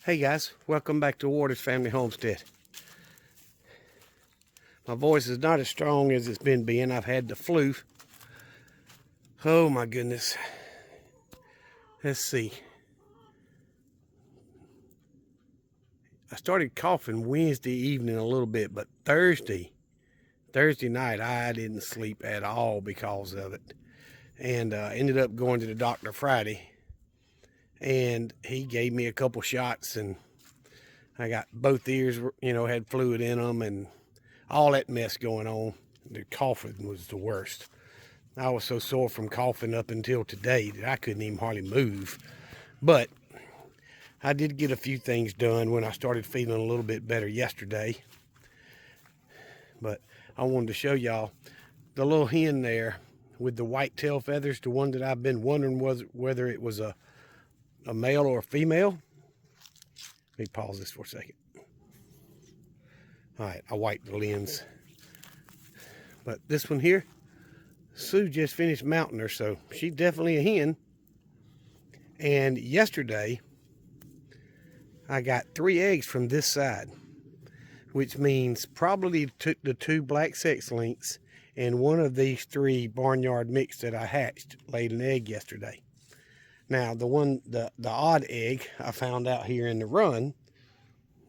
Hey guys, welcome back to Waters Family Homestead. My voice is not as strong as it's been being. I've had the flu. Oh my goodness. Let's see. I started coughing Wednesday evening a little bit, but Thursday night I didn't sleep at all because of it. And ended up going to the doctor Friday. And he gave me a couple shots and I got both ears, had fluid in them and all that mess going on. The coughing was the worst. I was so sore from coughing up until today that I couldn't even hardly move. But I did get a few things done when I started feeling a little bit better yesterday. But I wanted to show y'all the little hen there with the white tail feathers, the one that I've been wondering whether it was a male or a female. Let me pause this for a second. All right, I wiped the lens. But this one here, Sue just finished mounting her, so she's definitely a hen. And yesterday, I got 3 eggs from this side, which means probably the 2 black sex links and one of these 3 barnyard mix that I hatched laid an egg yesterday. Now, the odd egg I found out here in the run,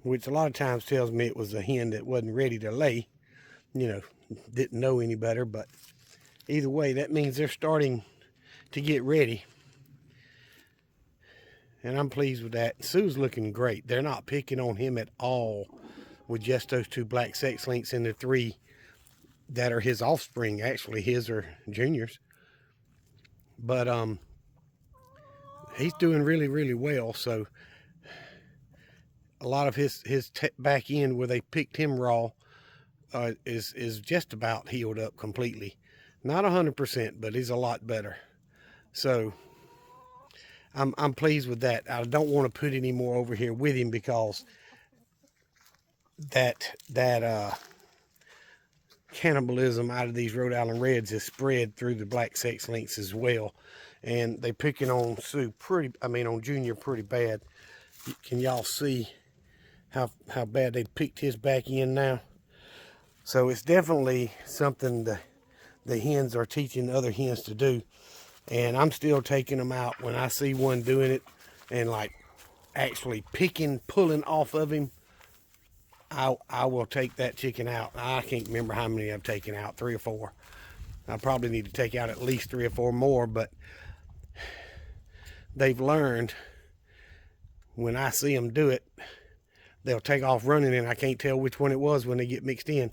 which a lot of times tells me it was a hen that wasn't ready to lay, didn't know any better, but either way, that means they're starting to get ready. And I'm pleased with that. Sue's looking great. They're not picking on him at all with just those 2 black sex links and the 3 that are his offspring. Actually, his are juniors. But he's doing really, really well. So a lot of his back end where they picked him raw is just about healed up completely. Not 100%, but he's a lot better. So I'm pleased with that. I don't want to put any more over here with him because that cannibalism out of these Rhode Island Reds has spread through the black sex links as well. And they picking on on Junior pretty bad. Can y'all see how bad they picked his back end now? So it's definitely something the hens are teaching other hens to do. And I'm still taking them out when I see one doing it and like actually pulling off of him. I will take that chicken out. I can't remember how many I've taken out, 3 or 4. I probably need to take out at least 3 or 4 more, but they've learned when I see them do it, they'll take off running and I can't tell which one it was when they get mixed in.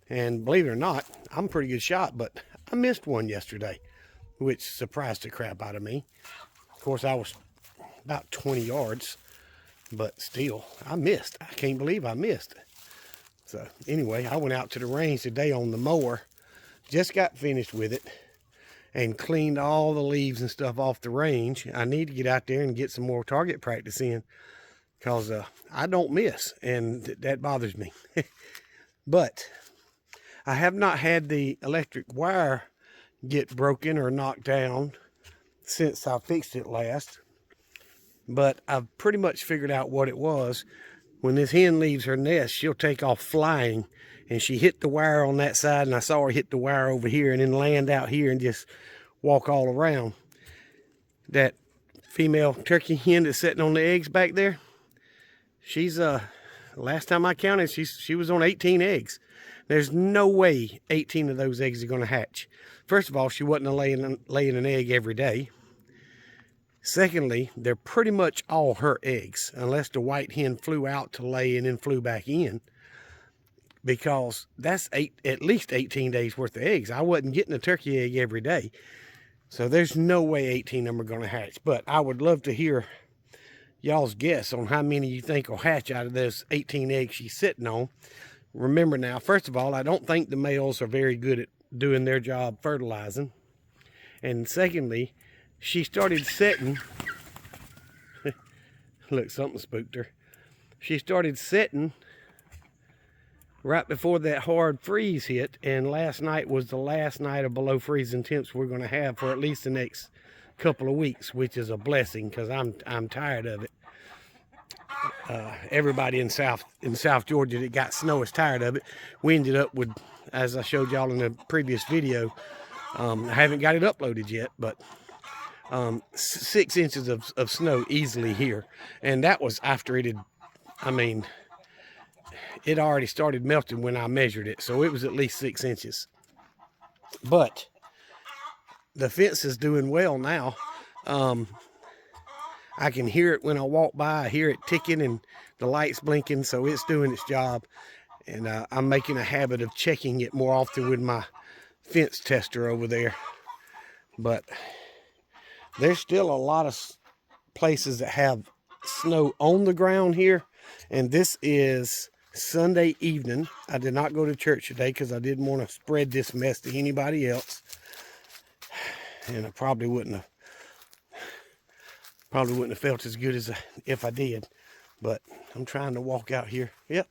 And believe it or not, I'm a pretty good shot, but I missed one yesterday, which surprised the crap out of me. Of course, I was about 20 yards, but still, I missed. I can't believe I missed. So anyway, I went out to the range today on the mower, just got finished with it, and cleaned all the leaves and stuff off the range. I need to get out there and get some more target practice in, because I don't miss, and that bothers me. But I have not had the electric wire get broken or knocked down since I fixed it last. But I've pretty much figured out what it was. When this hen leaves her nest, she'll take off flying, and she hit the wire on that side, and I saw her hit the wire over here and then land out here and just walk all around. That female turkey hen that's sitting on the eggs back there, she's last time I counted, she was on 18 eggs. There's no way 18 of those eggs are going to hatch. First of all, she wasn't laying an egg every day. Secondly, they're pretty much all her eggs, unless the white hen flew out to lay and then flew back in, because that's at least 18 days worth of eggs. I wasn't getting a turkey egg every day. So there's no way 18 of them are going to hatch. But I would love to hear y'all's guess on how many you think will hatch out of those 18 eggs she's sitting on. Remember now, first of all, I don't think the males are very good at doing their job fertilizing. And secondly, she started setting, look, something spooked her. She started setting right before that hard freeze hit, and last night was the last night of below freezing temps we're going to have for at least the next couple of weeks, which is a blessing because I'm tired of it. everybody in South Georgia that got snow is tired of it. We ended up with, as I showed y'all in the previous video, I haven't got it uploaded yet, but 6 inches of snow easily here. And that was after it had, I mean, it already started melting when I measured it. So it was at least 6 inches. But the fence is doing well now. I can hear it when I walk by. I hear it ticking and the lights blinking, so it's doing its job. And I'm making a habit of checking it more often with my fence tester over there. But there's still a lot of places that have snow on the ground here. And this is Sunday evening. I did not go to church today because I didn't want to spread this mess to anybody else. And I probably wouldn't have felt as good as if I did. But I'm trying to walk out here. Yep,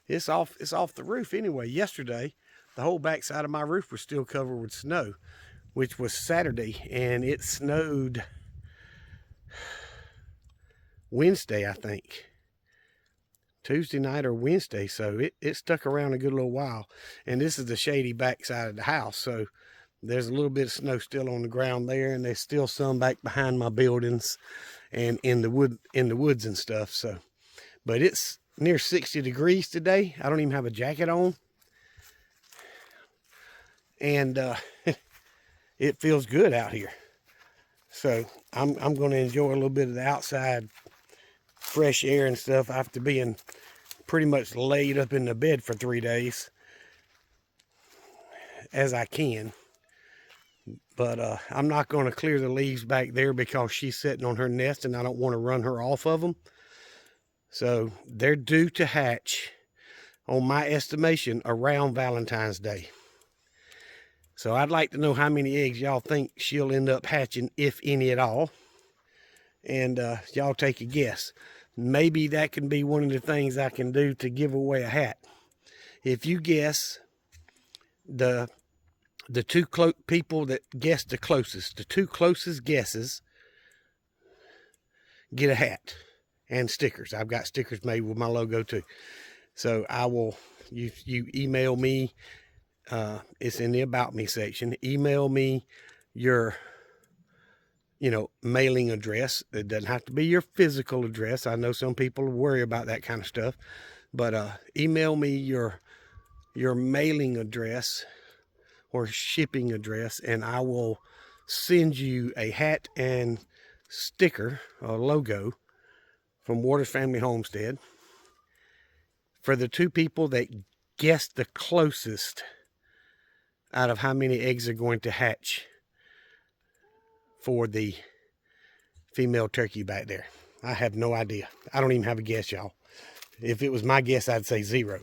it's off the roof anyway. Yesterday, the whole backside of my roof was still covered with snow, which was Saturday, and it snowed Wednesday, I think. Tuesday night or Wednesday, so it stuck around a good little while. And this is the shady backside of the house, so there's a little bit of snow still on the ground there, and there's still some back behind my buildings and in the woods and stuff. So, but it's near 60 degrees today. I don't even have a jacket on, and it feels good out here. So I'm going to enjoy a little bit of the outside fresh air and stuff after being pretty much laid up in the bed for 3 days as I can. But I'm not going to clear the leaves back there because she's sitting on her nest and I don't want to run her off of them. So they're due to hatch, on my estimation, around Valentine's Day. So I'd like to know how many eggs y'all think she'll end up hatching, if any at all. And y'all take a guess. Maybe that can be one of the things I can do to give away a hat. If you guess the two people that guess the two closest guesses get a hat and stickers. I've got stickers made with my logo too. So I will, you email me, it's in the About Me section. Email me your, mailing address. It doesn't have to be your physical address. I know some people worry about that kind of stuff, but email me your mailing address or shipping address, and I will send you a hat and sticker, a logo from Waters Family Homestead for the two people that guess the closest out of how many eggs are going to hatch for the female turkey back there. I have no idea. I don't even have a guess, y'all. If it was my guess, I'd say 0.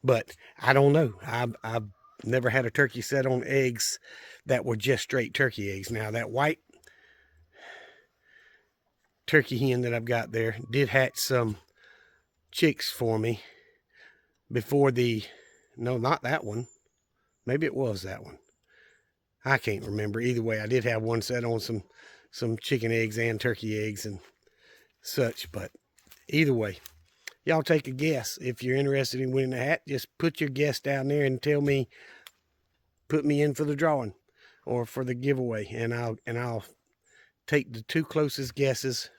But I don't know. I've never had a turkey set on eggs that were just straight turkey eggs. Now, that white turkey hen that I've got there did hatch some chicks for me before no, not that one. Maybe it was that one. I can't remember. Either way, I did have one set on some chicken eggs and turkey eggs and such. But either way, y'all take a guess. If you're interested in winning a hat, just put your guess down there and tell me, put me in for the drawing or for the giveaway, and I'll take the two closest guesses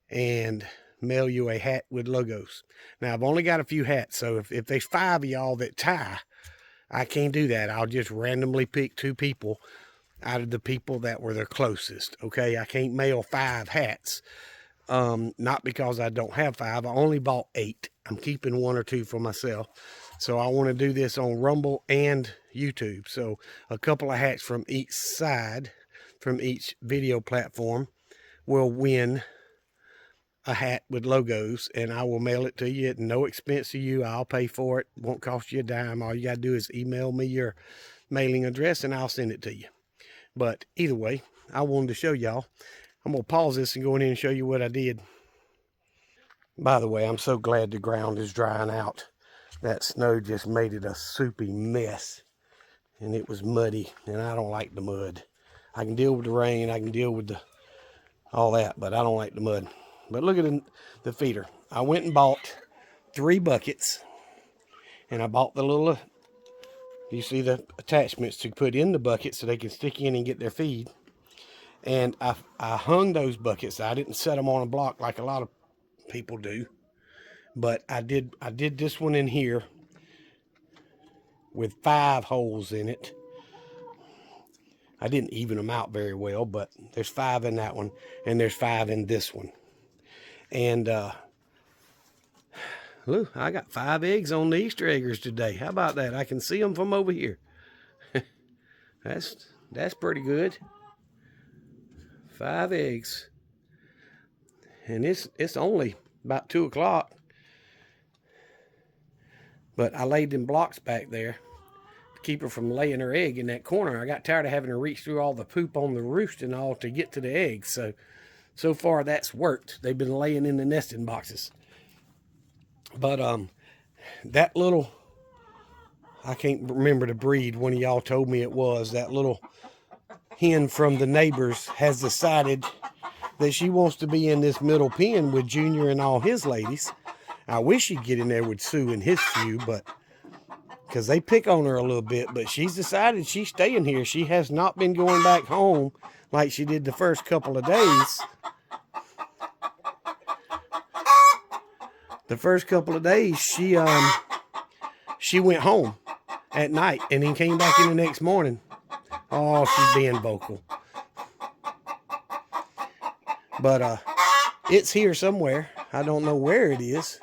and mail you a hat with logos. Now, I've only got a few hats, so if there's 5 of y'all that tie, I can't do that. I'll just randomly pick 2 people out of the people that were the closest. Okay, I can't mail 5 hats. Not because I don't have 5. I only bought 8. I'm keeping 1 or 2 for myself. So I want to do this on Rumble and YouTube. So a couple of hats from each side, from each video platform, will win a hat with logos, and I will mail it to you at no expense to you. I'll pay for it. Won't cost you a dime. All you got to do is email me your mailing address and I'll send it to you. But either way, I wanted to show y'all. I'm going to pause this and go in here and show you what I did. By the way, I'm so glad the ground is drying out. That snow just made it a soupy mess. And it was muddy, and I don't like the mud. I can deal with the rain, I can deal with all that, but I don't like the mud. But look at the feeder. I went and bought 3 buckets, and I bought the little, you see the attachments to put in the bucket so they can stick in and get their feed. And I hung those buckets. I didn't set them on a block like a lot of people do, but I did this one in here with 5 holes in it. I didn't even them out very well, but there's 5 in that one, and there's 5 in this one. And look, I got 5 eggs on the Easter eggers today. How about that? I can see them from over here. That's pretty good. 5 eggs. And it's only about 2 o'clock. But I laid them blocks back there to keep her from laying her egg in that corner. I got tired of having to reach through all the poop on the roost and all to get to the eggs. So far that's worked. They've been laying in the nesting boxes. But that little, I can't remember the breed. One of y'all told me it was. That little hen from the neighbors has decided that she wants to be in this middle pen with Junior and all his ladies. I wish she'd get in there with Sue and his few, but because they pick on her a little bit, but she's decided she's staying here. She has not been going back home like she did the first couple of days. The first couple of days, she went home at night and then came back in the next morning. Oh, she's being vocal. But it's here somewhere. I don't know where it is.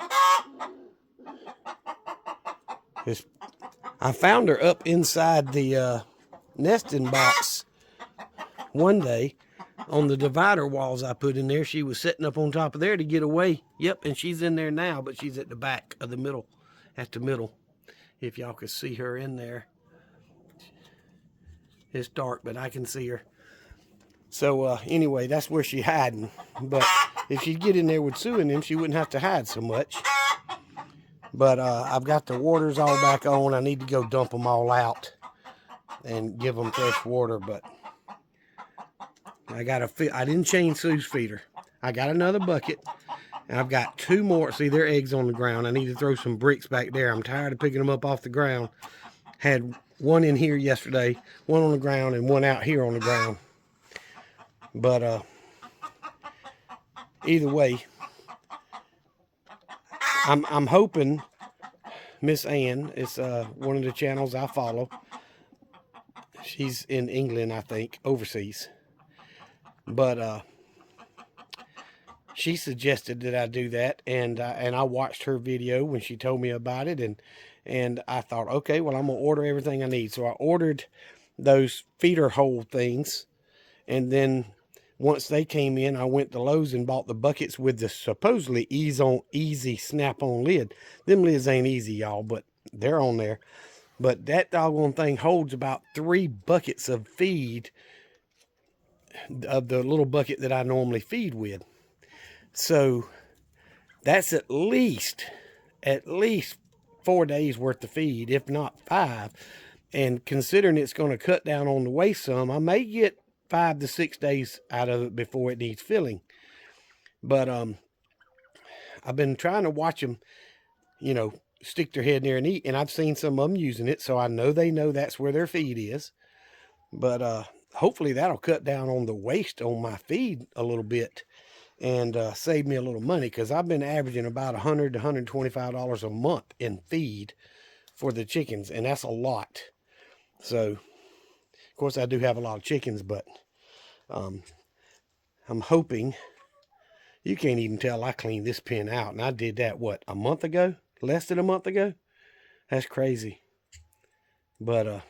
I found her up inside the nesting box one day on the divider walls I put in there. She was sitting up on top of there to get away. Yep, and she's in there now, but she's at the back of the middle, at the middle. If y'all could see her in there. It's dark, but I can see her. So anyway, that's where she's hiding. But if she'd get in there with Sue and them, she wouldn't have to hide so much. But I've got the waters all back on. I need to go dump them all out and give them fresh water. But I didn't change Sue's feeder. I got another bucket. And I've got 2 more. See, their eggs on the ground. I need to throw some bricks back there. I'm tired of picking them up off the ground. Had one in here yesterday, one on the ground, and one out here on the ground. But either way, I'm hoping Miss Ann is one of the channels I follow. She's in England, I think, overseas. But she suggested that I do that, and I watched her video when she told me about it, and I thought, okay, well, I'm gonna order everything I need. So I ordered those feeder hole things, and then once they came in, I went to Lowe's and bought the buckets with the supposedly easy snap-on lid. Them lids ain't easy, y'all, but they're on there. But that doggone thing holds about 3 buckets of feed of the little bucket that I normally feed with. So that's at least 4 days worth of feed, if not 5. And considering it's going to cut down on the waste some, I may get 5 to 6 days out of it before it needs filling. But I've been trying to watch them, you know, stick their head in there and eat, and I've seen some of them using it, so I know they know that's where their feed is. But hopefully that'll cut down on the waste on my feed a little bit and save me a little money, because I've been averaging about $100 to $125 a month in feed for the chickens, and that's a lot. So of course I do have a lot of chickens, but I'm hoping. You can't even tell I cleaned this pen out, and I did that, what, a month ago? Less than a month ago? That's crazy. But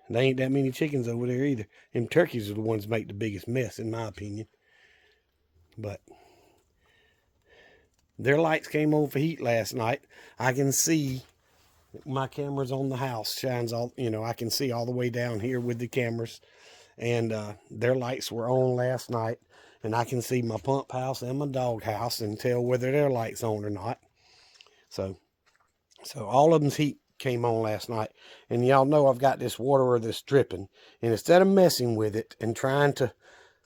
there ain't that many chickens over there either. Them turkeys are the ones that make the biggest mess, in my opinion. But their lights came on for heat last night. I can see, my camera's on the house, shines all, you know, I can see all the way down here with the cameras. And their lights were on last night. And I can see my pump house and my dog house and tell whether their light's on or not. So all of them's heat came on last night. And y'all know I've got this waterer that's dripping. And instead of messing with it and trying to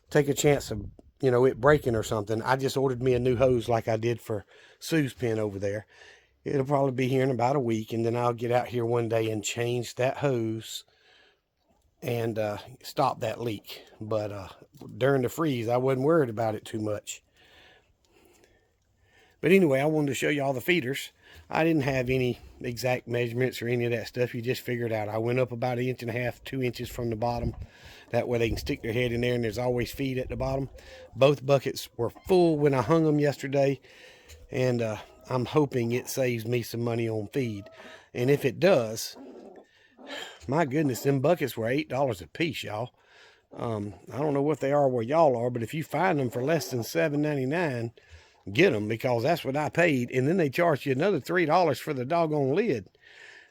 take a chance of you know, it breaking or something, I just ordered me a new hose like I did for Sue's pen over there. It'll probably be here in about a week, and then I'll get out here one day and change that hose and stop that leak. But during the freeze, I wasn't worried about it too much. But anyway, I wanted to show you all the feeders. I didn't have any exact measurements or any of that stuff. You just figure it out. I went up about 1.5 inches, 2 inches from the bottom. That way they can stick their head in there, and there's always feed at the bottom. Both buckets were full when I hung them yesterday, and I'm hoping it saves me some money on feed. And if it does, my goodness, them buckets were $8 a piece, y'all. I don't know what they are where y'all are, but if you find them for less than $7.99, get them, because that's what I paid. And then they charge you another $3 for the doggone lid.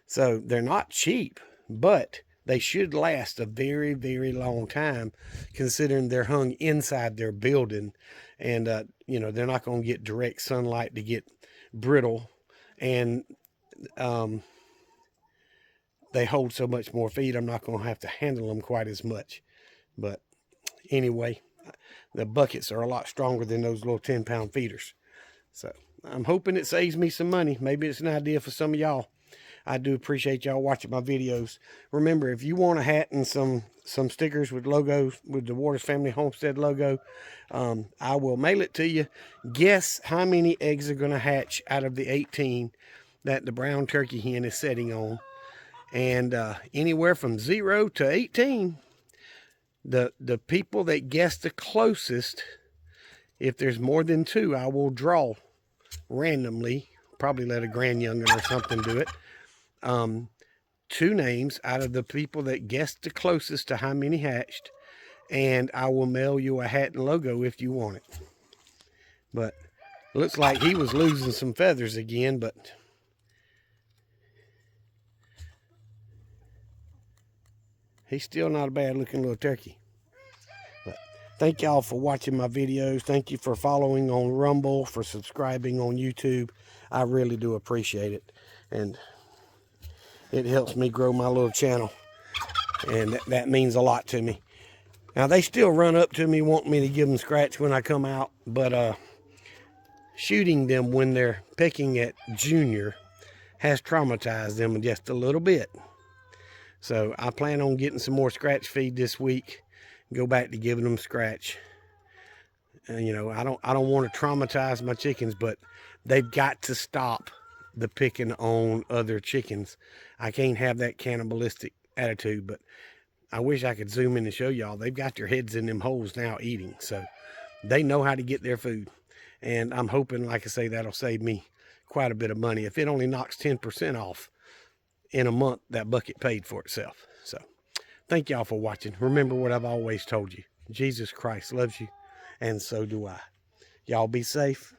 So they're not cheap, but they should last a very, very long time, considering they're hung inside their building. And, you know, they're not going to get direct sunlight to get brittle. And they hold so much more feed, I'm not going to have to handle them quite as much. But anyway, the buckets are a lot stronger than those little 10-pound feeders. So I'm hoping it saves me some money. Maybe it's an idea for some of y'all. I do appreciate y'all watching my videos. Remember, if you want a hat and some stickers with logos, with the Waters Family Homestead logo, I will mail it to you. Guess how many eggs are going to hatch out of the 18 that the brown turkey hen is setting on. And anywhere from 0 to 18, the people that guess the closest, if there's more than 2, I will draw randomly. Probably let a grand young'un or something do it. 2 names out of the people that guessed the closest to how many hatched, and I will mail you a hat and logo if you want it. But looks like he was losing some feathers again, but he's still not a bad looking little turkey. But thank y'all for watching my videos. Thank you for following on Rumble, for subscribing on YouTube. I really do appreciate it. And it helps me grow my little channel. And that means a lot to me. Now, they still run up to me wanting me to give them scratch when I come out. But shooting them when they're picking at junior has traumatized them just a little bit. So I plan on getting some more scratch feed this week. Go back to giving them scratch. And, you know, I don't want to traumatize my chickens, but they've got to stop the picking on other chickens. I can't have that cannibalistic attitude, but I wish I could zoom in and show y'all. They've got their heads in them holes now eating, so they know how to get their food. And I'm hoping, like I say, that'll save me quite a bit of money. If it only knocks 10% off in a month, that bucket paid for itself. So thank y'all for watching. Remember what I've always told you. Jesus Christ loves you, and so do I. Y'all be safe.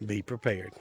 Be prepared.